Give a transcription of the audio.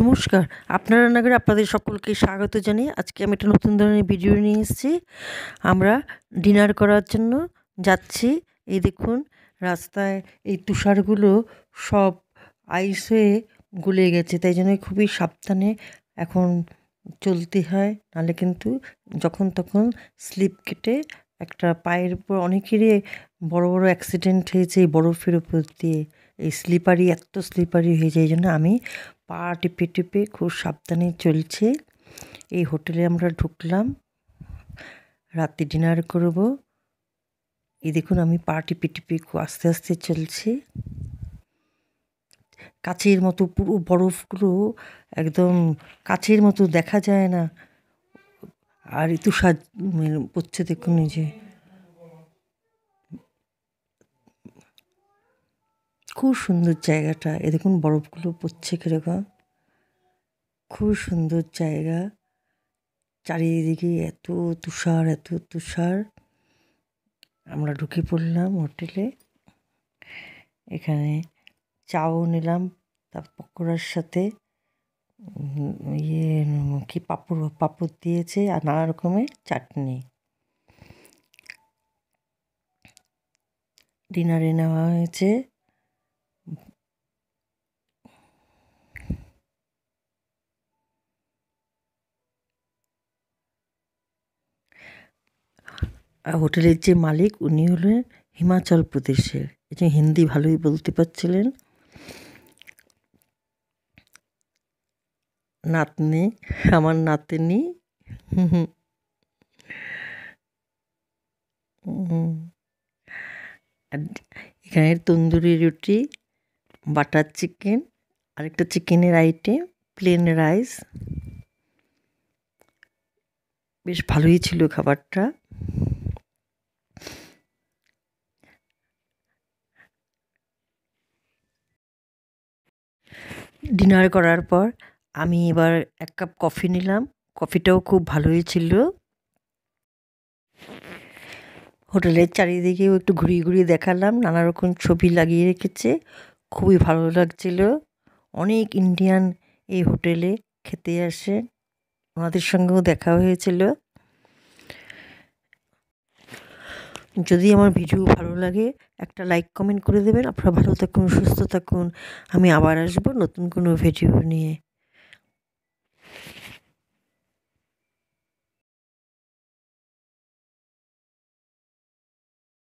নমস্কার, আপনার রান্নাঘরে আপনাদের সকলকে স্বাগত জানিয়ে আজকে আমি একটা নতুন ধরনের ভিডিও নিয়ে এসেছি। আমরা ডিনার করার জন্য যাচ্ছি। এই দেখুন, রাস্তায় এই তুষারগুলো সব আইস হয়ে গলে গেছে, তাই জন্য খুবই সাবধানে এখন চলতে হয়, নাহলে কিন্তু যখন তখন স্লিপ কেটে একটা পায়ের উপর অনেকেরই বড় বড় অ্যাক্সিডেন্ট হয়েছে এই বরফের উপর দিয়ে। এই স্লিপারি, এত স্লিপারি হয়ে যায়, এই জন্য আমি পা টিপে টিপে খুব সাবধানে চলছে। এই হোটেলে আমরা ঢুকলাম, রাতে ডিনার করব। এই দেখুন, আমি পা টিপে টিপে খুব আস্তে আস্তে চলছি। কাচের মতো পুরো বরফগুলো একদম কাচের মতো দেখা যায় না। আর এই তুষার পড়ছে, দেখুন এই যে, খুব সুন্দর জায়গাটা। এ দেখুন বরফগুলো পড়ছে কিরকম, খুব সুন্দর জায়গা। চারিদিকে এত তুষার, এত তুষার। আমরা ঢুকে পড়লাম হোটেলে। এখানে চাও নিলাম, তার পকোড়ার সাথে কি পাঁপড় দিয়েছে আর নানা রকমের চাটনি। ডিনারে নেওয়া হয়েছে হোটেলের যে মালিক, উনি হলেন হিমাচল প্রদেশের। এই যে হিন্দি ভালোই বলতে পারছিলেন। নাতনি, আমার নাতনি। এখানে তন্দুরি রুটি, বাটার চিকেন, আরেকটা চিকেনের আইটেম, প্লেন রাইস। বেশ ভালোই ছিল খাবারটা। ডিনার করার পর আমি এবার এক কাপ কফি নিলাম। কফিটাও খুব ভালোই ছিল। হোটেলের চারিদিকেও একটু ঘুরিয়ে ঘুরিয়ে দেখালাম, নানা রকম ছবি লাগিয়ে রেখেছে, খুবই ভালো লাগছিল। অনেক ইন্ডিয়ান এই হোটেলে খেতে আসে, ওনাদের সঙ্গেও দেখা হয়েছিল। যদি আমার ভিডিও ভালো লাগে একটা লাইক কমেন্ট করে দেবেন। আপনারা ভালো থাকুন, সুস্থ থাকুন। আমি আবার আসবো নতুন কোনো ভিডিও নিয়ে।